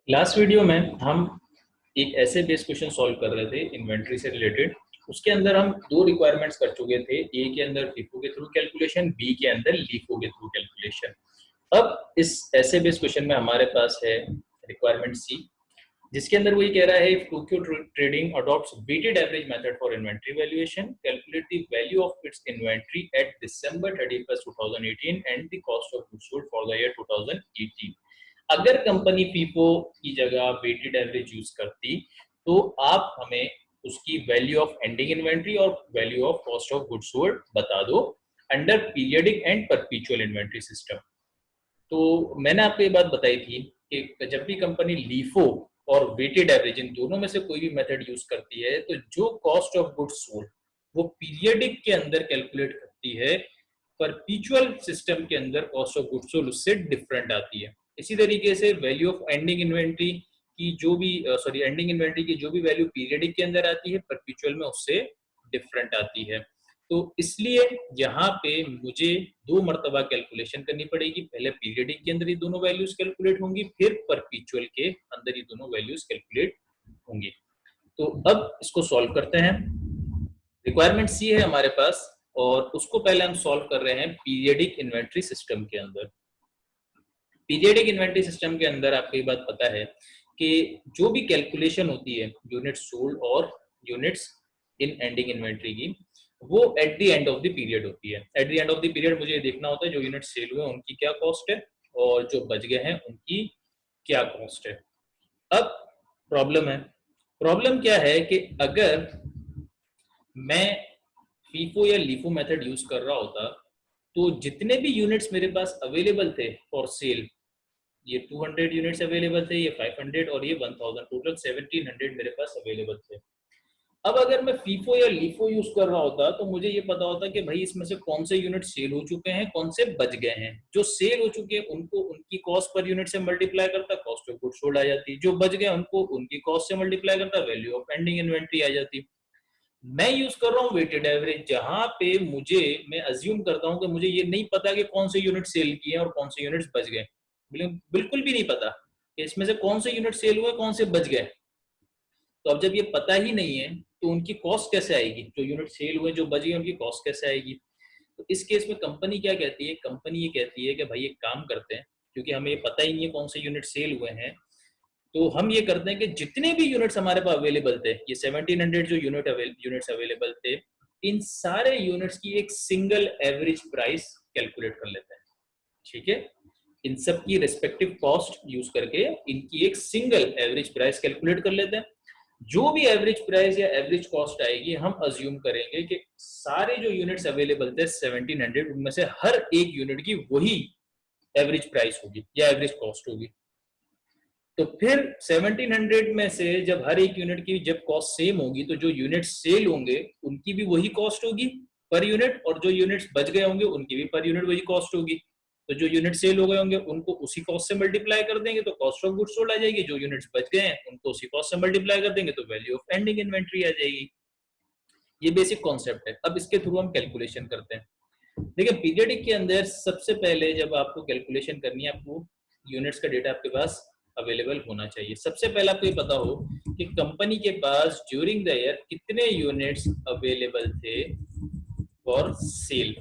Last video में हम एक ऐसे बेस क्वेश्चन सॉल्व कर रहे थे इन्वेंट्री से रिलेटेड। उसके अंदर हम दो रिक्वायरमेंट्स कर चुके थे, ए के अंदर फीफो के थ्रू कैलकुलेशन, बी के अंदर लीफो के थ्रू कैलकुलेशन। अब इस ऐसे बेस क्वेश्चन में हमारे पास है रिक्वायरमेंट सी, जिसके अंदर वही कह रहा है if Tokyo trading adopts weighted average method for inventory valuation, calculate the value of its inventory at December 31st 2018 and the cost of goods sold for the year 2018। अगर कंपनी फीफो की जगह weighted average use करती तो आप हमें उसकी value of ending inventory और value of cost of goods sold बता दो under periodic and perpetual inventory system. तो मैंने आपको ये बात बताई थी कि जब भी कंपनी लीफो और वेटेड एवरेज इन दोनों में से कोई भी मेथड यूज करती है तो जो कॉस्ट ऑफ गुड्स सोल्ड वो पीरियडिक के अंदर कैलकुलेट करती है, परपेचुअल सिस्टम के अंदर कॉस्ट ऑफ गुड्स सोल्ड उससे डिफरेंट आती है। इसी तरीके से वैल्यू ऑफ एंडिंग इन्वेंट्री की जो भी एंडिंग इन्वेंट्री की जो भी वैल्यू पीरियडिक के अंदर आती है, परपेचुअल में उससे डिफरेंट आती है। तो इसलिए यहाँ पे मुझे दो मर्तबा कैलकुलेशन करनी पड़ेगी। पहले पीरियडिक के अंदर ये दोनों वैल्यूज कैलकुलेट होंगी, फिर परपेचुअल के अंदर ये दोनों वैल्यूज कैलकुलेट होंगी। तो अब इसको सॉल्व करते हैं। रिक्वायरमेंट सी है हमारे पास और उसको पहले हम सॉल्व कर रहे हैं पीरियडिक इन्वेंट्री सिस्टम के अंदर। पीरियडिक इन्वेंट्री सिस्टम के अंदर आपको ये बात पता है कि जो भी कैलकुलेशन होती है यूनिट्स सोल्ड और यूनिट्स इन एंडिंग इन्वेंट्री की, वो at the end of the period होती है। At the end of the period मुझे देखना होता है जो यूनिट सेल हुए उनकी क्या कॉस्ट है और जो बच गए हैं उनकी क्या कॉस्ट है। अब प्रॉब्लम क्या है कि अगर मैं फीफो या लीफो मेथड यूज कर रहा होता तो जितने भी यूनिट्स मेरे पास अवेलेबल थे फॉर सेल, ये 200 यूनिट्स अवेलेबल थे, ये 500 और ये 1000, टोटल 1700 मेरे पास अवेलेबल थे। अब अगर मैं फीफो या लीफो यूज कर रहा होता तो मुझे ये पता होता कि भाई इसमें से कौन से यूनिट सेल हो चुके हैं, कौन से बच गए हैं। जो सेल हो चुके हैं उनको उनकी कॉस्ट पर यूनिट से मल्टीप्लाई करता, कॉस्ट ऑफ गुड्स सोल्ड आ जाती। जो बच गए उनको उनकी कॉस्ट से मल्टीप्लाई करता, वैल्यू ऑफ एंडिंग इन्वेंट्री आ जाती। मैं यूज कर रहा हूँ वेटेड एवरेज, जहां पे मैं अज्यूम करता हूँ कि मुझे ये नहीं पता कि कौन से यूनिट सेल किए और कौन से यूनिट्स बच गए। बिल्कुल भी नहीं पता कि इसमें से कौन से यूनिट सेल हुए कौन से बच गए। तो अब जब ये पता ही नहीं है तो उनकी कॉस्ट कैसे आएगी, जो यूनिट सेल हुए जो बच गए उनकी कॉस्ट कैसे आएगी। तो इस केस में कंपनी क्या कहती है, कंपनी ये कहती है कि भाई एक काम करते हैं, क्योंकि हमें ये पता ही नहीं है कौन से यूनिट सेल हुए हैं, तो हम ये करते हैं कि जितने भी यूनिट्स हमारे पास अवेलेबल थे, ये 1700 जो यूनिट्स अवेलेबल थे, इन सारे यूनिट्स की एक सिंगल एवरेज प्राइस कैलकुलेट कर लेते हैं। ठीक है, इन सब की रिस्पेक्टिव कॉस्ट यूज करके इनकी एक सिंगल एवरेज प्राइस कैलकुलेट कर लेते हैं। जो भी एवरेज प्राइस या एवरेज कॉस्ट आएगी हम अज्यूम करेंगे कि सारे जो यूनिट्स अवेलेबल थे 1700, उनमें से हर एक यूनिट की वही एवरेज प्राइस होगी या एवरेज कॉस्ट होगी। तो फिर 1700 में से जब हर एक यूनिट की जब कॉस्ट सेम होगी तो जो यूनिट सेल होंगे उनकी भी वही कॉस्ट होगी पर यूनिट, और जो यूनिट्स बच गए होंगे उनकी भी पर यूनिट वही कॉस्ट होगी। तो जो यूनिट सेल हो गए होंगे उनको उसी कॉस्ट से मल्टीप्लाई कर देंगे तो कॉस्ट ऑफ गुड्स सोल्ड आ जाएगी। जो यूनिट्स बच गए हैं उनको उसी कॉस्ट से मल्टीप्लाई कर देंगे तो वैल्यू ऑफ एंडिंग इन्वेंट्री आ जाएगी। ये बेसिक कॉन्सेप्ट है। अब इसके थ्रू हम कैलकुलेशन करते हैं। देखिए पीरियडिक के अंदर सबसे पहले जब आपको कैलकुलेशन करनी है, आपको यूनिट्स का डेटा आपके पास अवेलेबल होना चाहिए। सबसे पहले आपको ये पता हो कि कंपनी के पास ड्यूरिंग द ईयर कितने यूनिट्स अवेलेबल थे फॉर सेल।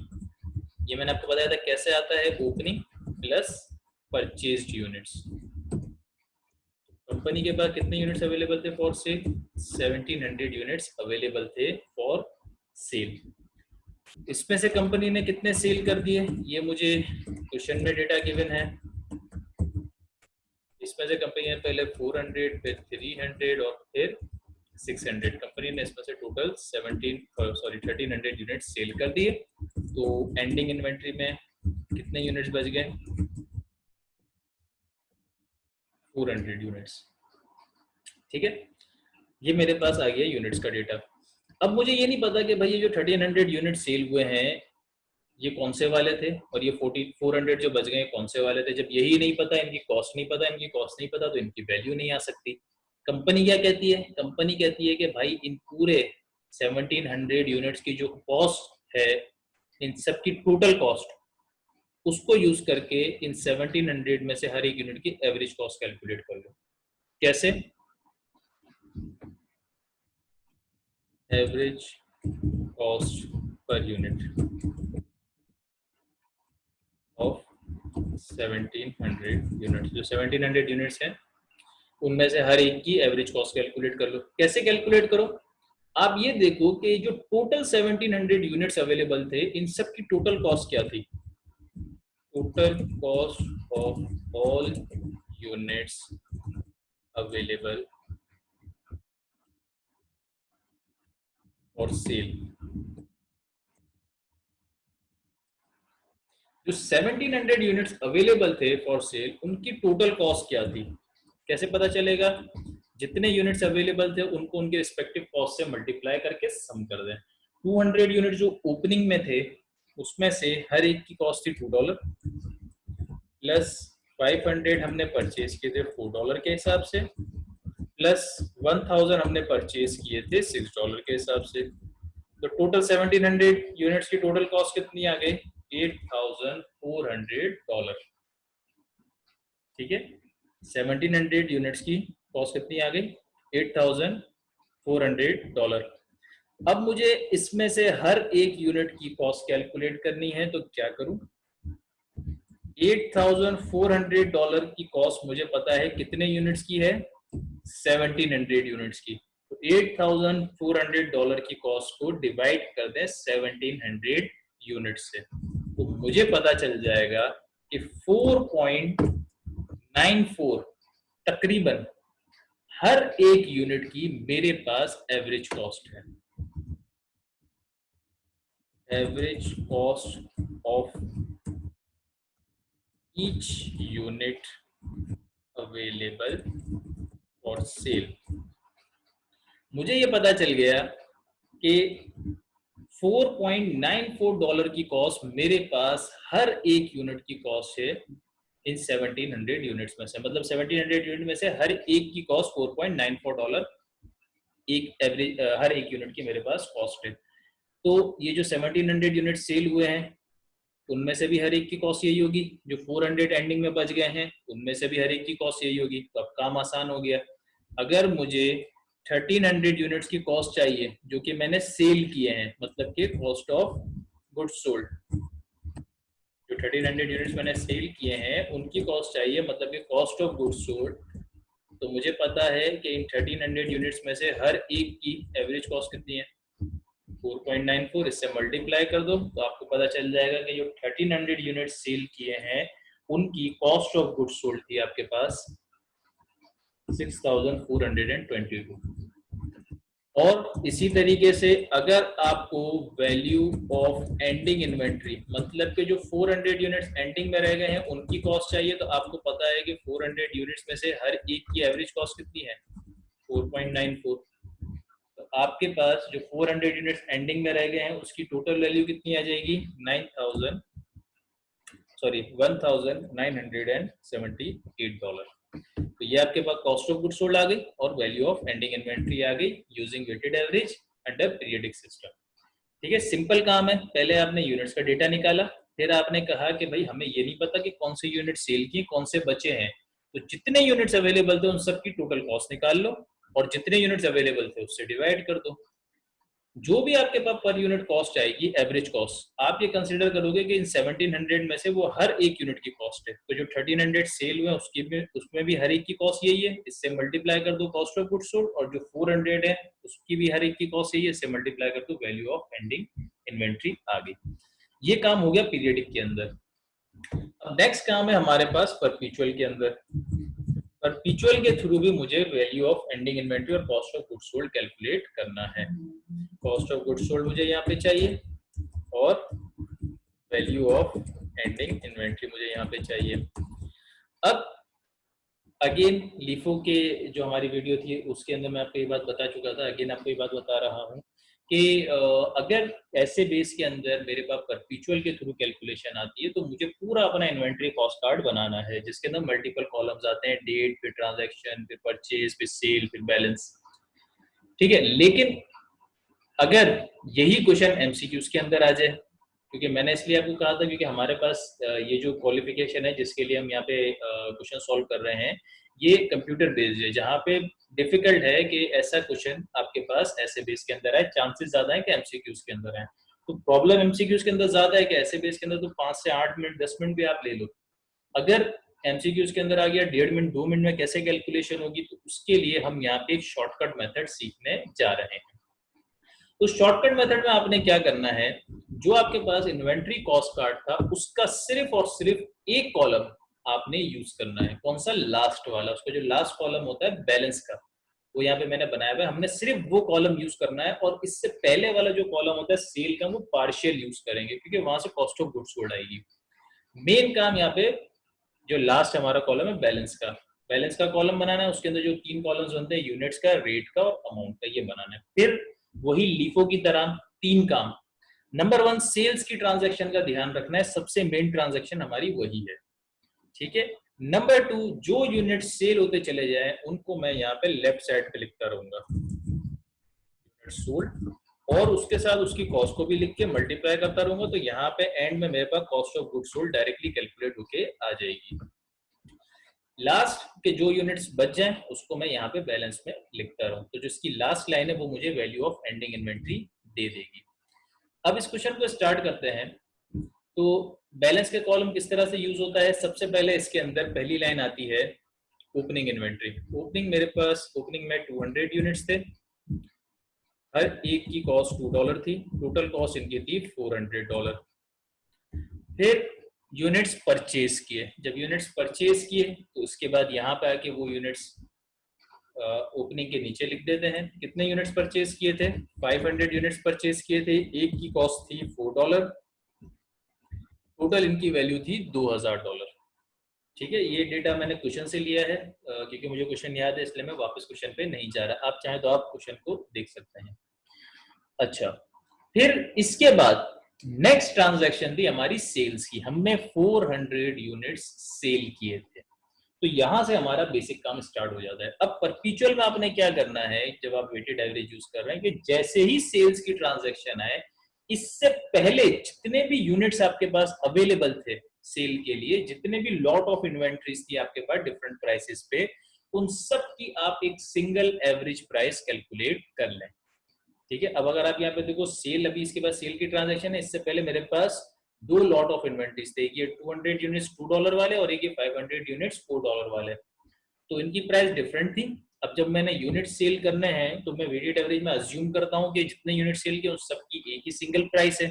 ये मैंने आपको बताया था कैसे आता है, opening plus purchased units. Company के पास कितने यूनिट्स अवेलेबल थे फॉर सेल, 1700 यूनिट्स अवेलेबल थे फॉर सेल। इसमें से कंपनी ने कितने सेल कर दिए, ये मुझे क्वेश्चन में डेटा गिवन है। इसमें से कंपनी ने पहले 400, फिर 300 और फिर 600। कंपनी ने इसमें से टोटल 1300 यूनिट सेल कर दिए। तो एंडिंग इन्वेंट्री में कितने यूनिट्स बच गए, 400 यूनिट्स। ठीक है, ये मेरे पास आ गया यूनिट्स का डेटा। अब मुझे ये नहीं पता कि भाई ये जो 1300 यूनिट सेल हुए हैं ये कौन से वाले थे और ये 400 जो बच गए कौन से वाले थे। जब यही नहीं पता, इनकी कॉस्ट नहीं पता, तो इनकी वैल्यू नहीं आ सकती। कंपनी क्या कहती है, कंपनी कहती है कि भाई इन पूरे 1700 यूनिट्स की जो कॉस्ट है, इन सब की टोटल कॉस्ट, उसको यूज करके इन 1700 में से हर एक यूनिट की एवरेज कॉस्ट कैलकुलेट कर लो। कैसे? Average cost per unit of 1700 units. जो 1700 यूनिट्स हैं उनमें से हर एक की एवरेज कॉस्ट कैलकुलेट कर लो। कैसे कैलकुलेट करो? आप ये देखो कि जो टोटल 1700 यूनिट्स अवेलेबल थे, इन सब की टोटल कॉस्ट क्या थी? Total cost of all units available for sale. जो 1700 यूनिट्स अवेलेबल थे फॉर सेल, उनकी टोटल कॉस्ट क्या थी? कैसे पता चलेगा? जितने यूनिट्स अवेलेबल थे उनको उनके रिस्पेक्टिव कॉस्ट से मल्टीप्लाई करके सम कर दें। 200 यूनिट जो ओपनिंग में थे उसमें से हर एक की कॉस्ट थी $2 प्लस 500 हमने परचेज किए थे $4 के हिसाब से, प्लस 1000 हमने परचेज किए थे $6 के हिसाब से। तो टोटल 1700 यूनिट्स की टोटल कॉस्ट कितनी आ गई? $8,400। ठीक है, 1700 यूनिट्स की कॉस्ट कितनी आ गई? $8,400। अब मुझे इसमें से हर एक यूनिट की कॉस्ट कैलकुलेट करनी है, तो क्या करूं? $8,400 की कॉस्ट मुझे पता है कितने यूनिट्स की है? 1700 यूनिट्स की। तो $8,400 की कॉस्ट को डिवाइड कर दें 1700 यूनिट से, तो मुझे पता चल जाएगा कि 4.94 तकरीबन हर एक यूनिट की मेरे पास एवरेज कॉस्ट है। Average cost of each unit available for sale. मुझे ये पता चल गया कि $4.94 की कॉस्ट मेरे पास हर एक यूनिट की कॉस्ट है इन 1700 यूनिट्स में से। मतलब 1700 यूनिट में से हर एक की कॉस्ट $4.94 एक एवरेज हर एक यूनिट की मेरे पास कॉस्ट है। तो ये जो 1700 यूनिट सेल हुए हैं उनमें से भी हर एक की कॉस्ट यही होगी। जो 400 एंडिंग में बच गए हैं उनमें से भी हर एक की कॉस्ट यही होगी। तो अब काम आसान हो गया। अगर मुझे 1300 यूनिट्स की कॉस्ट चाहिए जो कि मैंने सेल किए हैं, मतलब कि कॉस्ट ऑफ गुड्स सोल्ड, जो 1300 यूनिट्स मैंने सेल किए हैं उनकी कॉस्ट चाहिए, मतलब कि कॉस्ट ऑफ गुड्स सोल्ड। तो मुझे पता है कि इन 1300 यूनिट्स में से हर एक की एवरेज कॉस्ट कितनी है? 4.94। इससे मल्टीप्लाई कर दो तो आपको पता चल जाएगा कि जो 1300 यूनिट सेल किए हैं उनकी कॉस्ट ऑफ गुड्स सोल्ड थी आपके पास 6422। और इसी तरीके से अगर आपको वैल्यू ऑफ एंडिंग इन्वेंट्री, मतलब कि जो 400 यूनिट्स एंडिंग में रह गए हैं उनकी कॉस्ट चाहिए, तो आपको पता है कि 400 यूनिट्स में से हर एक की एवरेज कॉस्ट कितनी है? 4.94। तो आपके पास जो 400 यूनिट्स एंडिंग में रह गए हैं उसकी टोटल वैल्यू कितनी आ जाएगी? 1978 तो ये आपके पास कॉस्ट ऑफ गुड्स सोल्ड आ गई और वैल्यू ऑफ एंडिंग इन्वेंट्री आ गई using weighted average under periodic system. ठीक है, सिंपल काम है। पहले आपने यूनिट्स का डेटा निकाला, फिर आपने कहा कि भाई हमें ये नहीं पता कि कौन से यूनिट सेल किए कौन से बचे हैं, तो जितने यूनिट्स अवेलेबल थे उन सब की टोटल कॉस्ट निकाल लो और जितने यूनिट्स अवेलेबल थे उससे डिवाइड कर दो। जो भी आपके पास पर यूनिट कॉस्ट आएगी एवरेज कॉस्ट, आप ये कंसीडर करोगे कि इन 1700 में से वो हर एक यूनिट की कॉस्ट है। तो जो 1300 सेल हुए उसकी भी, उसमें भी हर एक की कॉस्ट यही है, इससे मल्टीप्लाई कर दो कॉस्ट ऑफ गुड्स सोल्ड, और जो 400 है उसकी भी हर एक की कॉस्ट यही है, इससे मल्टीप्लाई कर दो वैल्यू ऑफ एंडिंग इन्वेंट्री आ गई। ये काम हो गया पीरियडिक के अंदर। अब नेक्स्ट काम है हमारे पास परपेचुअल के अंदर। परपेचुअल के थ्रू भी मुझे वैल्यू ऑफ एंडिंग इन्वेंट्री और cost of goods sold calculate करना है। कॉस्ट ऑफ गुड्स सोल्ड मुझे यहाँ पे चाहिए और वैल्यू ऑफ एंडिंग इन्वेंट्री मुझे यहाँ पे चाहिए। अब अगेन लीफो के जो हमारी वीडियो थी उसके अंदर मैं आपको ये बात बता चुका था, अगेन आपको ये बात बता रहा हूँ कि अगर ऐसे बेस के अंदर मेरे पास परपेचुअल के थ्रू कैलकुलेशन आती है तो मुझे पूरा अपना इन्वेंट्री कॉस्ट कार्ड बनाना है जिसके अंदर मल्टीपल कॉलम्स आते हैं, डेट, फिर ट्रांजैक्शन, फिर परचेज, फिर सेल, फिर बैलेंस। ठीक है, लेकिन अगर यही क्वेश्चन एमसीक्यूज के अंदर आ जाए क्योंकि मैंने इसलिए आपको कहा था क्योंकि हमारे पास ये जो क्वालिफिकेशन है जिसके लिए हम यहाँ पे क्वेश्चन सॉल्व कर रहे हैं, ये कंप्यूटर बेस्ड है, जहाँ पे डिफिकल्ट है कि ऐसा क्वेश्चन आपके पास ऐसे बेस के अंदर है, चांसेस ज्यादा है कि एमसीक्यूज के अंदर है। तो प्रॉब्लम एमसीक्यूज के अंदर ज्यादा है कि ऐसे बेस के अंदर तो 5 से 8 मिनट 10 मिनट भी आप ले लो। अगर एमसीक्यूज के अंदर आ गया 1.5 मिनट 2 मिनट में कैसे कैलकुलेशन होगी, तो उसके लिए हम यहाँ पे एक शॉर्टकट मेथड सीखने जा रहे हैं। तो शॉर्टकट मेथड में आपने क्या करना है, जो आपके पास इन्वेंट्री कॉस्ट कार्ड था उसका सिर्फ और सिर्फ एक कॉलम आपने यूज करना है। कौन सा? लास्ट वाला। उसका जो लास्ट कॉलम होता है बैलेंस का, वो यहाँ पे मैंने बनाया हुआ है। हमने सिर्फ वो कॉलम यूज करना है, और इससे पहले वाला जो कॉलम होता है सेल का, वो पार्शियल यूज करेंगे क्योंकि वहां से कॉस्ट ऑफ गुड्स सोल्ड आएगी। मेन काम यहाँ पे जो लास्ट हमारा कॉलम है बैलेंस का कॉलम बनाना है। उसके अंदर जो 3 कॉलम्स बनते हैं, यूनिट्स का, रेट का और अमाउंट का, ये बनाना है। फिर वही लीफो की तरह 3 काम। नंबर 1 सेल्स की ट्रांजैक्शन का ध्यान रखना है, सबसे मेन ट्रांजैक्शन हमारी वही है, ठीक है। नंबर 2 जो यूनिट सेल होते चले जाए उनको मैं यहाँ पे लेफ्ट साइड पे लिखता रहूंगा, सोल्ड, और उसके साथ उसकी कॉस्ट को भी लिख के मल्टीप्लाई करता रहूंगा। तो यहाँ पे एंड में मेरे पास cost of goods sold directly calculate होके आ जाएगी। लास्ट के जो यूनिट्स बच जाएं उसको मैं यहाँ पे बैलेंस में लिखता रहूं, तो जो इसकी लास्ट लाइन है वो मुझे वैल्यू ऑफ एंडिंग इन्वेंट्री दे देगी। अब इस क्वेश्चन को स्टार्ट करते हैं। तो बैलेंस के कॉलम किस तरह से यूज होता है, सबसे पहले इसके अंदर पहली लाइन आती है ओपनिंग इन्वेंट्री। ओपनिंग मेरे पास ओपनिंग में 200 यूनिट्स थे, हर एक की कॉस्ट $2 थी, टोटल कॉस्ट इनकी थी $400। फिर यूनिट्स परचेज किए, जब यूनिट्स परचेज किए तो उसके बाद यहाँ पे आके वो यूनिट्स ओपनिंग के नीचे लिख देते हैं। कितने यूनिट्स परचेज किए थे? 500 यूनिट्स परचेज किए थे, एक की कॉस्ट थी $4, टोटल इनकी वैल्यू थी $2000। ठीक है, ये डेटा मैंने क्वेश्चन से लिया है, क्योंकि मुझे क्वेश्चन याद है इसलिए मैं वापस क्वेश्चन पे नहीं जा रहा। आप चाहें तो आप क्वेश्चन को देख सकते हैं। अच्छा, फिर इसके बाद नेक्स्ट ट्रांजैक्शन थी हमारी सेल्स की। हमने 400 यूनिट्स सेल किए थे, तो यहां से हमारा बेसिक काम स्टार्ट हो जाता है। अब परपेचुअल में आपने क्या करना है, जब आप वेटेड एवरेज यूज कर रहे हैं, कि जैसे ही सेल्स की ट्रांजैक्शन आए, इससे पहले जितने भी यूनिट्स आपके पास अवेलेबल थे सेल के लिए, जितने भी लॉट ऑफ इन्वेंट्रीज थी आपके पास डिफरेंट प्राइसेस पे, उन सब की आप एक सिंगल एवरेज प्राइस कैलकुलेट कर लें। ठीक है, अब अगर आप यहाँ पे देखो सेल, अभी इसके बाद सेल की ट्रांजैक्शन है, इससे पहले मेरे पास 2 लॉट ऑफ इन्वेंट्रीज थे, ये 200 यूनिट्स $2 वाले और एक ये 500 यूनिट्स $4 वाले। तो इनकी प्राइस डिफरेंट थी। अब जब मैंने यूनिट सेल करने हैं तो मैं वेटेड एवरेज में अज्यूम करता हूँ कि जितने यूनिट सेल किए उन सबकी एक ही सिंगल प्राइस है,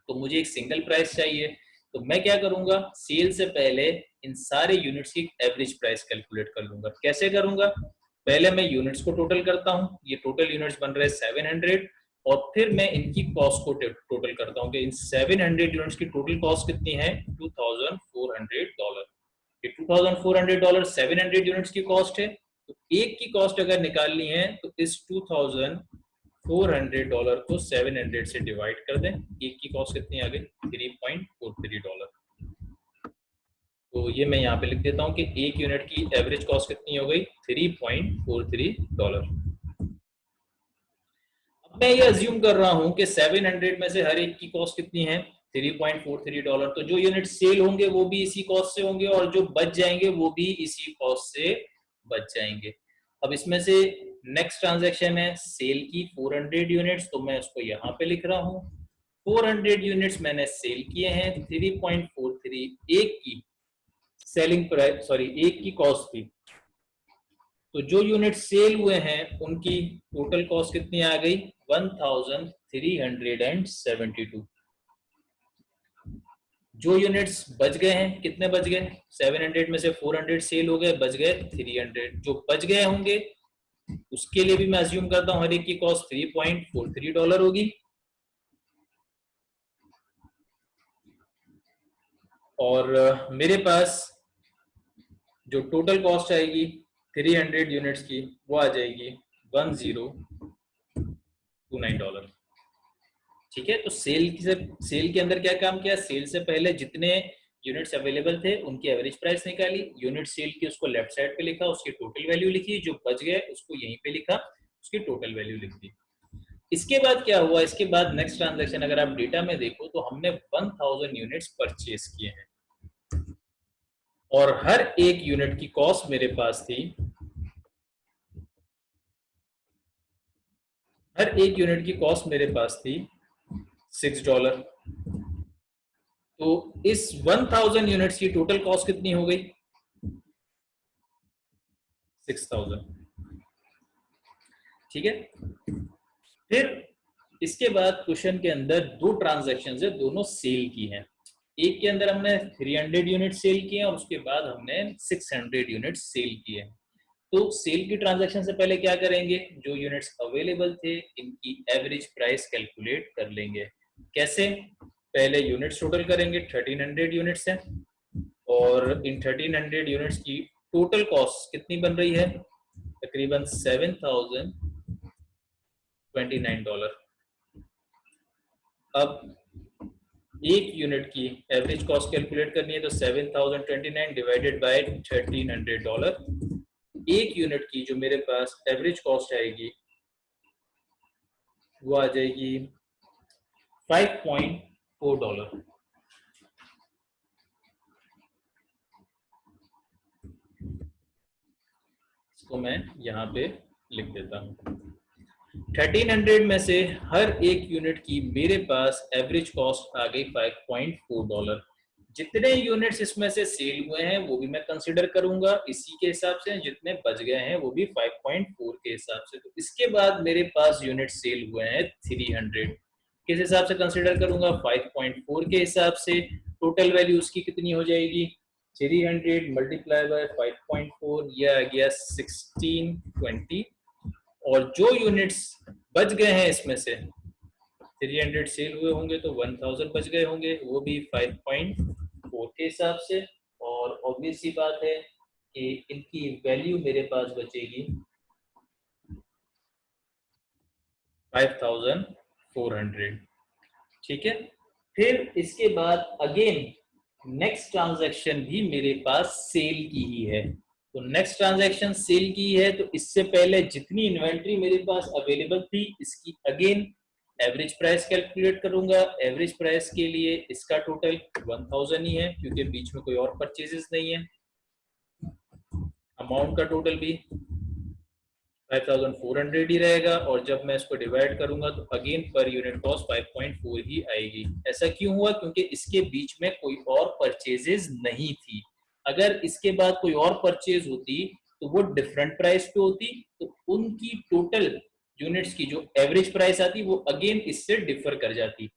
तो मुझे एक सिंगल प्राइस चाहिए। तो मैं क्या करूंगा, सेल से पहले इन सारे यूनिट्स की एवरेज प्राइस कैलकुलेट कर लूंगा। कैसे करूंगा? पहले मैं यूनिट्स को टोटल करता हूं, ये टोटल यूनिट्स बन रहे हैं 700, और फिर मैं इनकी कॉस्ट को टोटल करता हूं कि इन 700 यूनिट्स की टोटल कॉस्ट कितनी है, $2400। ये $2400 700 यूनिट्स की कॉस्ट है। तो एक की कॉस्ट अगर निकालनी है तो इस $2400 को 700 से डिवाइड कर दें। एक की कॉस्ट कितनी आ गई, $3.43। तो ये मैं यहाँ पे लिख देता हूँ कि एक यूनिट की एवरेज कॉस्ट कितनी हो गई, $3.43। अब मैं ये अज्यूम कर रहा हूँ कि 700 में से हर एक की कॉस्ट कितनी है, $3.43। तो जो यूनिट सेल होंगे वो भी इसी कॉस्ट से होंगे, और जो बच जाएंगे वो भी इसी कॉस्ट से बच जाएंगे। अब इसमें से नेक्स्ट ट्रांजैक्शन है सेल की 400 यूनिट्स, तो मैं उसको यहाँ पे लिख रहा हूँ। 400 यूनिट्स मैंने सेल किए हैं, 3.43 एक की सेलिंग प्राइस, सॉरी एक की कॉस्ट थी। तो जो यूनिट सेल हुए हैं उनकी टोटल कॉस्ट कितनी आ गई, 1372। जो यूनिट्स बच गए हैं, कितने बच गए, 700 में से 400 सेल हो गए, बच गए 300। जो बच गए होंगे उसके लिए भी मैं अज्यूम करता हूं हर एक की कॉस्ट $3.43 होगी, और मेरे पास जो टोटल कॉस्ट आएगी 300 यूनिट्स की, वो आ जाएगी $1029। ठीक है, तो सेल के अंदर क्या काम किया, सेल से पहले जितने यूनिट्स अवेलेबल थे उनकी एवरेज प्राइस निकाली, यूनिट सेल की उसको लेफ्ट साइड पे लिखा, उसकी टोटल वैल्यू लिखी, जो बच गए उसको यहीं पे लिखा, उसकी टोटल वैल्यू लिख दी। इसके बाद क्या हुआ, इसके बाद नेक्स्ट ट्रांजैक्शन अगर आप डेटा में देखो तो हमने 1000 यूनिट्स परचेज किए हैं और हर एक यूनिट की कॉस्ट मेरे पास थी, हर एक यूनिट की कॉस्ट मेरे पास थी $6। तो इस 1000 यूनिट्स की टोटल कॉस्ट कितनी हो गई? 6000। ठीक है। फिर इसके बाद क्वेश्चन के अंदर दो ट्रांजैक्शंस है, दोनों सेल की हैं। एक के अंदर हमने 300 यूनिट सेल किए और उसके बाद हमने 600 यूनिट सेल किए। तो सेल की ट्रांजैक्शन से पहले क्या करेंगे, जो यूनिट्स अवेलेबल थे इनकी एवरेज प्राइस कैलकुलेट कर लेंगे। कैसे? पहले यूनिट्स टोटल करेंगे, 1300 यूनिट्स है और इन 1300 यूनिट्स की टोटल कॉस्ट कितनी बन रही है? तकरीबन $7029। अब एक यूनिट की एवरेज कॉस्ट कैलकुलेट करनी है तो 7029 डिवाइडेड बाय $1300। एक यूनिट की जो मेरे पास एवरेज कॉस्ट आएगी वो आ जाएगी $5.4। इसको मैं यहाँ पे लिख देता हूँ। 1300 में से हर एक यूनिट की मेरे पास एवरेज कॉस्ट आ गई $5.4। जितने यूनिट्स इसमें से सेल हुए हैं वो भी मैं कंसिडर करूंगा इसी के हिसाब से, जितने बच गए हैं वो भी 5.4 के हिसाब से। तो इसके बाद मेरे पास यूनिट सेल हुए हैं 300, किस हिसाब से कंसिडर करूंगा? 5.4 के हिसाब से। टोटल वैल्यू उसकी कितनी हो जाएगी? 300 मल्टीप्लाई बाय 5.4, यह आ गया 1620। और जो यूनिट्स बच गए हैं इसमें से 300 सेल हुए होंगे तो 1000 बच गए होंगे, वो भी 5.4 के हिसाब से। और ऑब्वियस सी बात है कि इनकी वैल्यू मेरे पास बचेगी 5400। ठीक है। फिर इसके बाद अगेन नेक्स्ट ट्रांजैक्शन भी मेरे पास सेल की ही है। तो नेक्स्ट ट्रांजैक्शन सेल की है तो इससे पहले जितनी इन्वेंट्री मेरे पास अवेलेबल थी इसकी अगेन एवरेज प्राइस कैलकुलेट करूंगा। एवरेज प्राइस के लिए इसका टोटल 1000 ही है क्योंकि बीच में कोई और परचेजेस नहीं है। अमाउंट का टोटल भी 5400 ही रहेगा और जब मैं इसको डिवाइड करूंगा तो अगेन पर यूनिट कॉस्ट 5.4 ही आएगी। ऐसा क्यों हुआ? क्योंकि इसके बीच में कोई और परचेजेस नहीं थी। अगर इसके बाद कोई और परचेज होती तो वो डिफरेंट प्राइस पे होती, तो उनकी टोटल यूनिट्स की जो एवरेज प्राइस आती वो अगेन इससे डिफर कर जाती।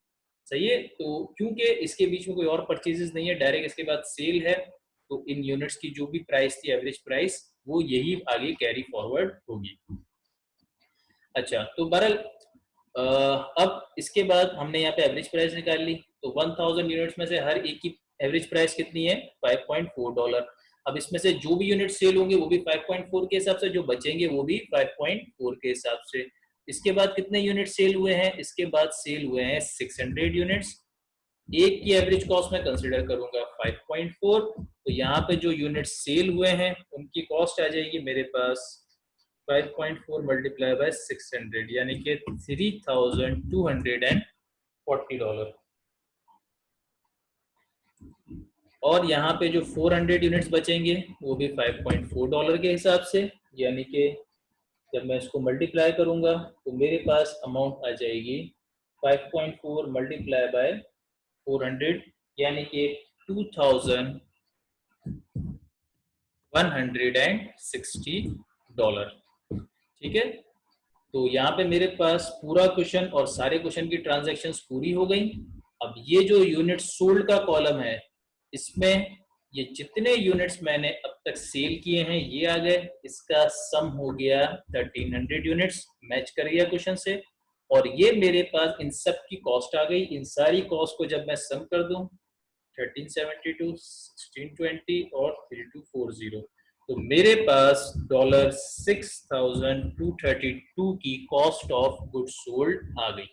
सही है। तो क्योंकि इसके बीच में कोई और परचेजेस नहीं है, डायरेक्ट इसके बाद सेल है, तो इन यूनिट्स की जो भी प्राइस थी एवरेज प्राइस वो यही आगे कैरी फॉरवर्ड होगी। अच्छा, तो बहरहाल अब इसके बाद हमने यहाँ पे एवरेज प्राइस निकाल ली। तो 1000 यूनिट्स में से हर एक की एवरेज प्राइस कितनी है? $5.4। अब इसमें से जो भी यूनिट सेल होंगे वो भी 5.4 के हिसाब से, जो बचेंगे वो भी 5.4 के हिसाब से। इसके बाद कितने यूनिट सेल हुए हैं? इसके बाद सेल हुए हैं 600 यूनिट्स। एक की एवरेज कॉस्ट में कंसिडर करूंगा 5.4। तो यहाँ पे जो यूनिट सेल हुए हैं उनकी कॉस्ट आ जाएगी मेरे पास 5.4 मल्टीप्लाई बाय 600 यानी कि $3240। और यहाँ पे जो 400 यूनिट्स बचेंगे वो भी $5.4 के हिसाब से, यानी कि जब मैं इसको मल्टीप्लाई करूंगा तो मेरे पास अमाउंट आ जाएगी 5.4 मल्टीप्लाई बाय 400 यानी कि $2160। ठीक है। तो यहाँ पे मेरे पास पूरा क्वेश्चन और सारे क्वेश्चन की ट्रांजैक्शंस पूरी हो गई। अब ये जो यूनिट सोल्ड का कॉलम है इसमें ये जितने यूनिट्स मैंने अब तक सेल किए हैं ये आ गए, इसका सम हो गया 1300 यूनिट्स, मैच कर गया क्वेश्चन से। और ये मेरे पास इन सब की कॉस्ट आ गई। इन सारी कॉस्ट को जब मैं सम कर दूं 1372, 1620 और 3240, तो मेरे पास $6232 की कॉस्ट ऑफ गुड सोल्ड आ गई।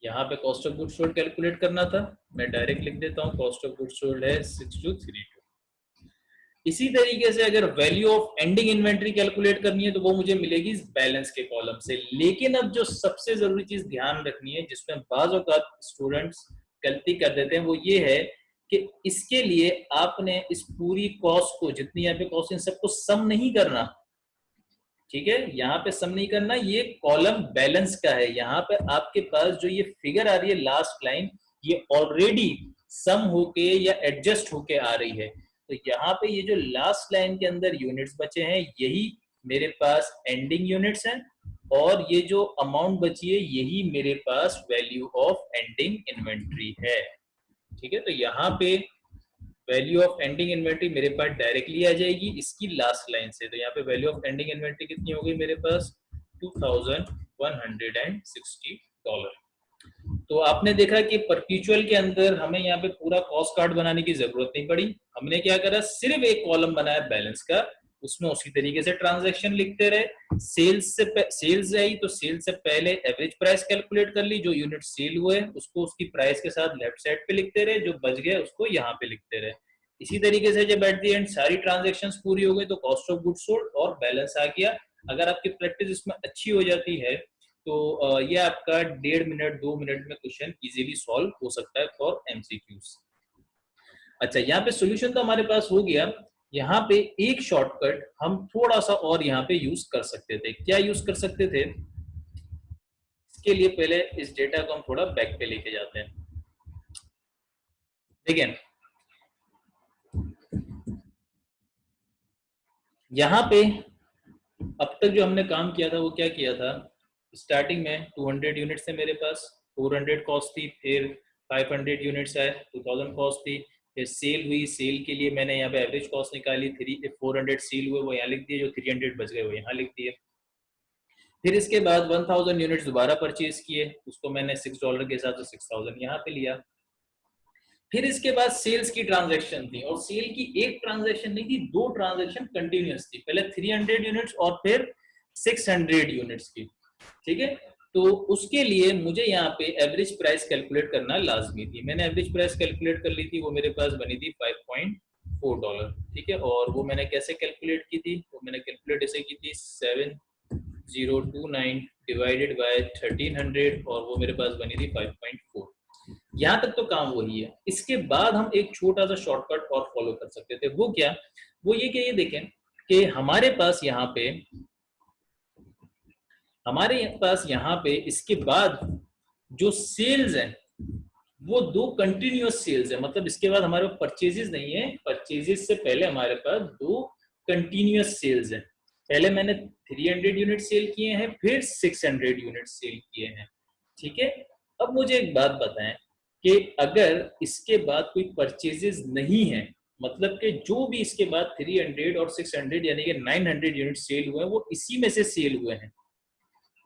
यहाँ पे cost of good sold calculate करना था, मैं डायरेक्ट लिख देता हूँ। कॉस्ट ऑफ गुड सोल्ड है 6232। इसी तरीके से अगर value of ending inventory calculate करनी है तो वो मुझे मिलेगी इस बैलेंस के कॉलम से। लेकिन अब जो सबसे जरूरी चीज ध्यान रखनी है, जिसमें बाज़ औक़ात स्टूडेंट्स गलती कर देते हैं, वो ये है कि इसके लिए आपने इस पूरी कॉस्ट को, जितनी यहाँ पे कॉस्ट, इन सबको सम नहीं करना। ठीक है, यहाँ पे सम नहीं करना, ये कॉलम बैलेंस का है। यहाँ पे आपके पास जो ये फिगर आ रही है लास्ट लाइन, ये ऑलरेडी सम होके या एडजस्ट होके आ रही है। तो यहाँ पे ये जो लास्ट लाइन के अंदर यूनिट्स बचे हैं, यही मेरे पास एंडिंग यूनिट्स हैं, और ये जो अमाउंट बची है यही मेरे पास वैल्यू ऑफ एंडिंग इन्वेंट्री है। ठीक है, तो यहाँ पे वैल्यू ऑफ एंडिंग इन्वेंट्री मेरे पास डायरेक्टली आ जाएगी इसकी लास्ट लाइन से। तो यहाँ पे वैल्यू ऑफ एंडिंग इन्वेंट्री कितनी हो गई मेरे पास, $2160। तो आपने देखा कि परपेचुअल के अंदर हमें यहाँ पे पूरा कॉस्ट कार्ड बनाने की जरूरत नहीं पड़ी। हमने क्या करा, सिर्फ एक कॉलम बनाया बैलेंस का, उसमें उसी तरीके से ट्रांजैक्शन लिखते रहे। सेल्स आई तो सेल्स से पहले एवरेज प्राइस कैलकुलेट कर ली, जो यूनिट सेल हुए उसको उसकी प्राइस के साथ लेफ्ट साइड पे लिखते रहे, जो बच गए उसको यहाँ पे लिखते रहे। इसी तरीके से जब एट द एंड सारी ट्रांजेक्शंस पूरी हो गई तो कॉस्ट ऑफ गुड्स सोल्ड और बैलेंस आ गया। अगर आपकी प्रैक्टिस इसमें अच्छी हो जाती है तो ये आपका 1.5 मिनट 2 मिनट में क्वेश्चन इजीली सॉल्व हो सकता है फॉर एमसीक्यूज। अच्छा, यहाँ पे सॉल्यूशन तो हमारे पास हो गया। यहाँ पे एक शॉर्टकट हम थोड़ा सा और यहाँ पे यूज कर सकते थे। क्या यूज कर सकते थे, इसके लिए पहले इस डेटा को हम थोड़ा बैक पे लेके जाते हैं। देखिए यहाँ पे अब तक जो हमने काम किया था वो क्या किया था, स्टार्टिंग में 200 यूनिट्स थे मेरे पास, 400 कॉस्ट थी, फिर 500 यूनिट्स आए, 2000 कॉस्ट थी, फिर सेल हुई, सेल के लिए मैंने यहाँ पे एवरेज कॉस्ट निकाली, 400 सेल हुए वो यहाँ लिख दिए, जो 300 बच गए वो यहाँ लिख दिए। फिर इसके बाद 1000 यूनिट्स दोबारा परचेज किए, उसको मैंने $6 के हिसाब से 6000 यहाँ पे लिया। फिर इसके बाद सेल्स की ट्रांजैक्शन थी, और सेल की एक ट्रांजैक्शन नहीं थी, दो ट्रांजैक्शन कंटिन्यूअस थी, पहले 300 यूनिट्स और फिर 600 यूनिट्स की। ठीक है, तो उसके लिए मुझे यहाँ पे एवरेज प्राइस कैलकुलेट करना लाजमी थी। मैंने एवरेज प्राइस कैलकुलेट कर ली थी, वो मेरे पास बनी थी $5.4। ठीक है, और वो मैंने कैसे कैलकुलेट की थी, वो मैंने कैलकुलेट ऐसे की थी 7029 डिवाइडेड बाय 1300, और वो मेरे पास बनी थी 5.4। यहाँ तक तो काम वही है। इसके बाद हम एक छोटा सा शॉर्टकट और फॉलो कर सकते थे। वो क्या, वो ये कि ये देखें कि हमारे पास यहाँ पे इसके बाद जो सेल्स है वो दो कंटिन्यूअस सेल्स है। मतलब इसके बाद हमारे पास परचेजेस नहीं है, परचेजेस से पहले हमारे पास दो कंटिन्यूअस सेल्स है। पहले मैंने 300 यूनिट सेल किए हैं, फिर 600 यूनिट सेल किए हैं। ठीक है, अब मुझे एक बात बताएं कि अगर इसके बाद कोई परचेजेस नहीं है, मतलब कि जो भी इसके बाद 300 और 600 यानी कि 900 यूनिट सेल हुए हैं वो इसी में से सेल हुए हैं,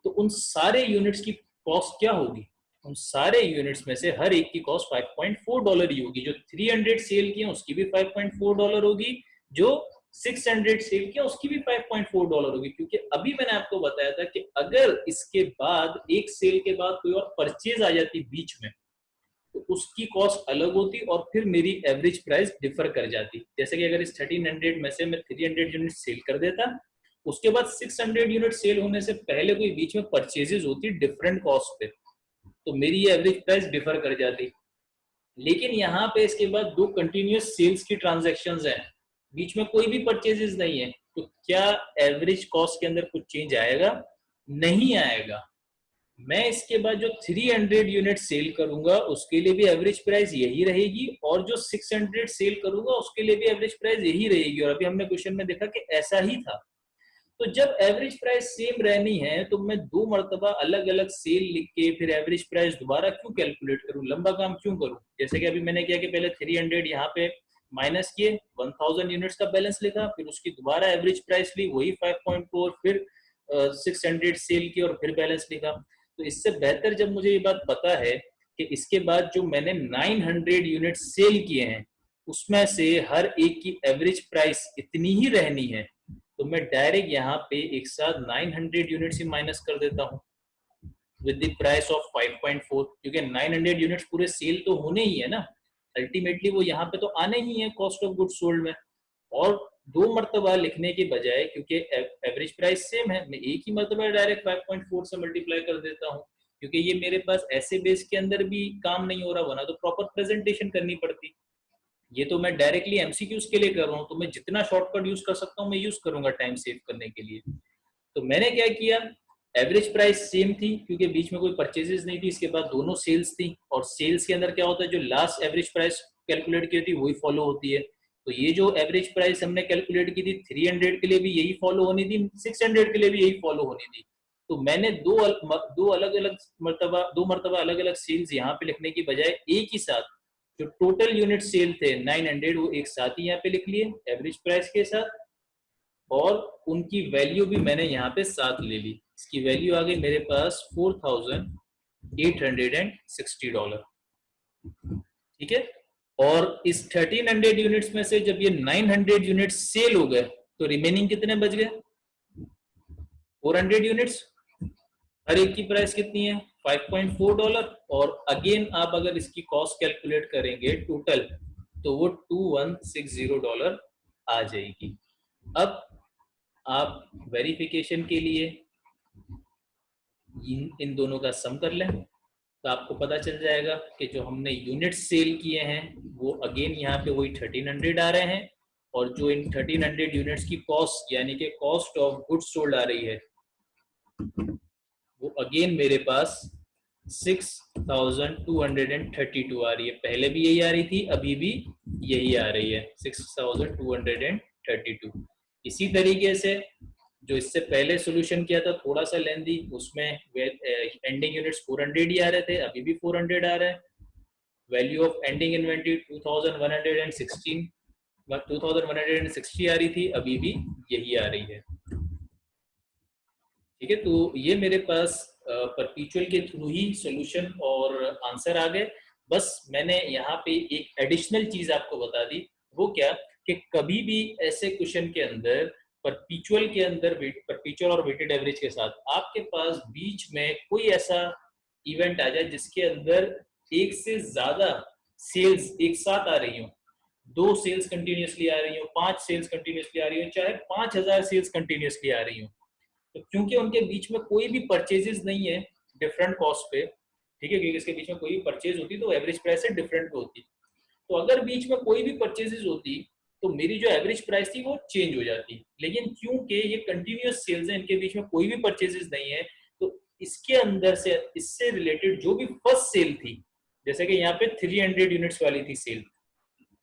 तो उन सारे यूनिट्स की कॉस्ट क्या होगी, उन सारे यूनिट्स में से हर एक की कॉस्ट $5.4 ही होगी। जो 300 सेल किए उसकी भी $5.4 होगी, जो 600 सेल किया उसकी भी $5.4 होगी। क्योंकि अभी मैंने आपको बताया था कि अगर इसके बाद एक सेल के बाद कोई और परचेज आ जाती बीच में तो उसकी कॉस्ट अलग होती और फिर मेरी एवरेज प्राइस डिफर कर जाती। जैसे कि अगर इस 1300 में से मैं 300 यूनिट सेल कर देता, उसके बाद 600 यूनिट सेल होने से पहले कोई बीच में परचेजेस होती डिफरेंट कॉस्ट पे, तो मेरी ये एवरेज प्राइस डिफर कर जाती। लेकिन यहाँ पे इसके बाद दो कंटिन्यूअस सेल्स की ट्रांजैक्शंस हैं, बीच में कोई भी परचेजेस नहीं है, तो क्या एवरेज कॉस्ट के अंदर कुछ चेंज आएगा? नहीं आएगा। मैं इसके बाद जो 300 यूनिट सेल करूंगा उसके लिए भी एवरेज प्राइस यही रहेगी, और जो 600 सेल करूंगा उसके लिए भी एवरेज प्राइस यही रहेगी। और अभी हमने क्वेश्चन में देखा कि ऐसा ही था। तो जब एवरेज प्राइस सेम रहनी है तो मैं दो मर्तबा अलग अलग सेल लिख के फिर एवरेज प्राइस दोबारा क्यों कैलकुलेट करूं, लंबा काम क्यों करूं? जैसे कि अभी मैंने किया कि पहले 300 यहाँ पे माइनस किए, 1000 यूनिट्स का बैलेंस लिखा, फिर उसकी दोबारा एवरेज प्राइस ली वही 5.4, फिर 600 सेल की और फिर बैलेंस लिखा। तो इससे बेहतर जब मुझे ये बात पता है कि इसके बाद जो मैंने 900 यूनिट सेल किए हैं उसमें से हर एक की एवरेज प्राइस इतनी ही रहनी है, तो मैं डायरेक्ट यहाँ पे एक साथ 900 यूनिट्स ही माइनस कर देता हूँ विद द प्राइस ऑफ 5.4, क्योंकि 900 यूनिट्स पूरे सेल तो होने ही है ना, अल्टीमेटली वो यहाँ पे तो आने ही है कॉस्ट ऑफ गुड्स सोल्ड में। और दो मरतबा लिखने के बजाय, क्योंकि एवरेज प्राइस सेम है, मैं एक ही मरतबा डायरेक्ट 5.4 से मल्टीप्लाई कर देता हूँ, क्योंकि ये मेरे पास ऐसे बेस के अंदर भी काम नहीं हो रहा, वरना तो प्रॉपर प्रेजेंटेशन करनी पड़ती। ये तो मैं डायरेक्टली एमसीक्यूज के लिए कर रहा हूँ, तो मैं जितना शॉर्टकट यूज कर सकता हूँ मैं यूज करूंगा टाइम सेव करने के लिए। तो मैंने क्या किया, एवरेज प्राइस सेम थी क्योंकि बीच में कोई परचेजेस नहीं थी, इसके बाद दोनों सेल्स थी, और सेल्स के अंदर क्या होता है, जो लास्ट एवरेज प्राइस कैलकुलेट की थी वही फॉलो होती है। तो ये जो एवरेज प्राइस हमने कैलकुलेट की थी 300 के लिए भी यही फॉलो होनी थी, 600 के लिए भी यही फॉलो होनी थी। तो मैंने दो अलग अलग मरतबा अलग अलग सेल्स यहाँ पे लिखने की बजाय एक ही साथ जो टोटल यूनिट सेल थे 900 वो एक साथ ही यहाँ पे लिख लिए एवरेज प्राइस के साथ, और उनकी वैल्यू भी मैंने यहाँ पे साथ ले ली। इसकी वैल्यू आ गई मेरे पास $4,860। ठीक है, और इस 1300 यूनिट्स में से जब ये 900 यूनिट्स सेल हो गए तो रिमेनिंग कितने बच गए, 400 यूनिट्स। हर एक की प्राइस कितनी है, $5.4। और अगेन आप अगर इसकी कॉस्ट कैलकुलेट करेंगे टोटल तो वो $2160 आ जाएगी। अब आप वेरिफिकेशन के लिए इन दोनों का सम कर लें तो आपको पता चल जाएगा कि जो हमने यूनिट्स सेल किए हैं वो अगेन यहाँ पे वही 1300 आ रहे हैं, और जो इन 1300 यूनिट्स की कॉस्ट यानी कि कॉस्ट ऑफ गुड्स सोल्ड आ रही है वो अगेन मेरे पास 6232 आ रही है। पहले भी यही आ रही थी, अभी भी यही आ रही है 6232। इसी तरीके से जो इससे पहले सॉल्यूशन किया था थोड़ा सा लेंदी, उसमें एंडिंग यूनिट्स 400 ही आ रहे थे, अभी भी 400 आ रहे हैं। वैल्यू ऑफ एंडिंग इन्वेंटरी 2160 आ रही थी, अभी भी यही आ रही है। ठीक है, तो ये मेरे पास परपीचुअल के थ्रू ही सॉल्यूशन और आंसर आ गए। बस मैंने यहाँ पे एक एडिशनल चीज आपको बता दी, वो क्या कि कभी भी ऐसे क्वेश्चन के अंदर परपीचुअल और वेटेड एवरेज के साथ आपके पास बीच में कोई ऐसा इवेंट आ जाए जिसके अंदर एक से ज्यादा सेल्स एक साथ आ रही हो, 2 सेल्स कंटिन्यूसली आ रही हो, 5 सेल्स कंटिन्यूसली आ रही हो, चाहे 5000 सेल्स कंटिन्यूसली आ रही हो, तो क्योंकि उनके बीच में कोई भी परचेजेस नहीं है डिफरेंट कॉस्ट पे, ठीक है, क्योंकि इसके बीच में कोई भी परचेज होती तो एवरेज प्राइस से डिफरेंट होती। तो अगर बीच में कोई भी परचेजेस होती तो मेरी जो एवरेज प्राइस थी वो चेंज हो जाती, लेकिन क्योंकि ये कंटिन्यूअस सेल्स है, इनके बीच में कोई भी परचेजेस नहीं है, तो इसके अंदर से इससे रिलेटेड जो भी फर्स्ट सेल थी, जैसे कि यहाँ पे 300 यूनिट्स वाली थी सेल,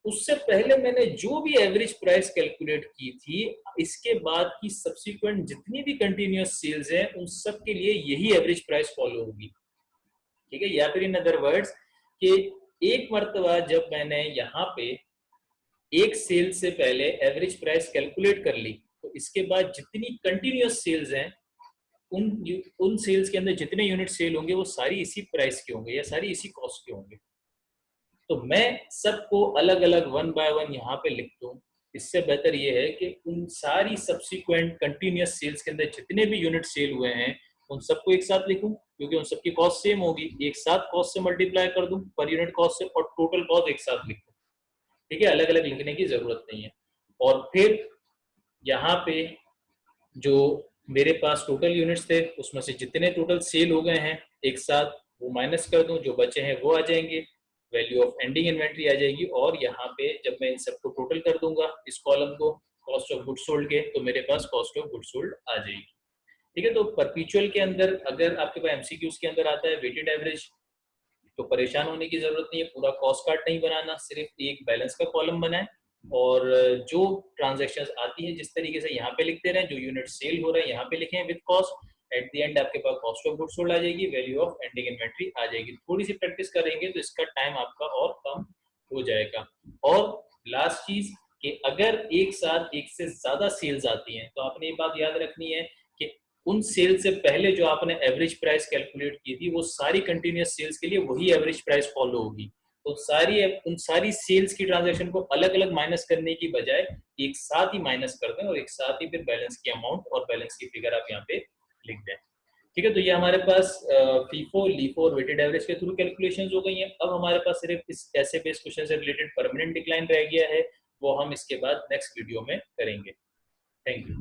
उससे पहले मैंने जो भी एवरेज प्राइस कैलकुलेट की थी, इसके बाद की सब्सिक्वेंट जितनी भी कंटिन्यूअस सेल्स हैं उन सब के लिए यही एवरेज प्राइस फॉलो होगी। ठीक है, या फिर इन अदर वर्ड्स कि एक मर्तबा जब मैंने यहाँ पे एक सेल से पहले एवरेज प्राइस कैलकुलेट कर ली, तो इसके बाद जितनी कंटिन्यूअस सेल्स हैं उन उन सेल्स के अंदर जितने यूनिट सेल होंगे वो सारी इसी प्राइस के होंगे या सारी इसी कॉस्ट के होंगे। तो मैं सबको अलग अलग वन बाय वन यहाँ पे लिख दूं, इससे बेहतर ये है कि उन सारी सब्सिक्वेंट कंटिन्यूअस सेल्स के अंदर जितने भी यूनिट सेल हुए हैं उन सबको एक साथ लिखूं, क्योंकि उन सबकी कॉस्ट सेम होगी, एक साथ कॉस्ट से मल्टीप्लाई कर दूं पर यूनिट कॉस्ट से, और टोटल कॉस्ट एक साथ लिख दूं। ठीक है, अलग अलग लिखने की जरूरत नहीं है। और फिर यहाँ पे जो मेरे पास टोटल यूनिट्स थे उसमें से जितने टोटल सेल हो गए हैं एक साथ वो माइनस कर दूं, जो बचे हैं वो आ जाएंगे, वैल्यू ऑफ एंडिंग इन्वेंट्री आ जाएगी, और यहाँ पे जब मैं इन सबको टोटल कर दूंगा इस कॉलम को कॉस्ट ऑफ गुड्स सोल्ड के, तो मेरे पास कॉस्ट ऑफ गुड्स सोल्ड आ जाएगी। ठीक है, तो परपीचुअल के अंदर अगर आपके पास एमसीक्यूज के अंदर आता है वेटेड एवरेज तो परेशान होने की जरूरत नहीं है, पूरा कॉस्ट कार्ड नहीं बनाना, सिर्फ एक बैलेंस का कॉलम बनाए और जो ट्रांजैक्शंस आती है जिस तरीके से यहाँ पे लिखते रहे, जो यूनिट सेल हो रहा है यहाँ पे लिखे with cost, at the end आपके पास कॉस्ट ऑफ गुड्स सोल्ड आ जाएगी, वैल्यू ऑफ एंडिंग इन्वेंट्री आ जाएगी। थोड़ी सी प्रैक्टिस करेंगे तो इसका टाइम आपका और कम हो जाएगा। और लास्ट चीज कि अगर एक साथ एक से ज्यादा सेल्स आती हैं तो आपने ये बात याद रखनी है कि उन सेल से पहले जो आपने एवरेज प्राइस कैलकुलेट की थी वो सारी कंटिन्यूअस सेल्स के लिए वही एवरेज प्राइस फॉलो होगी। तो उन सारी सेल्स की ट्रांजैक्शन को अलग अलग माइनस करने की बजाय एक साथ ही माइनस कर दें और एक साथ ही फिर बैलेंस की अमाउंट और बैलेंस की फिगर आप यहाँ पे लिख दें। ठीक है, तो ये हमारे पास फीफो लीफो और वेटेड एवरेज के थ्रू कैलकुलेशंस हो गई हैं। अब हमारे पास सिर्फ इस ऐसे बेस क्वेश्चन से रिलेटेड परमानेंट डिक्लाइन रह गया है, वो हम इसके बाद नेक्स्ट वीडियो में करेंगे। Thank you.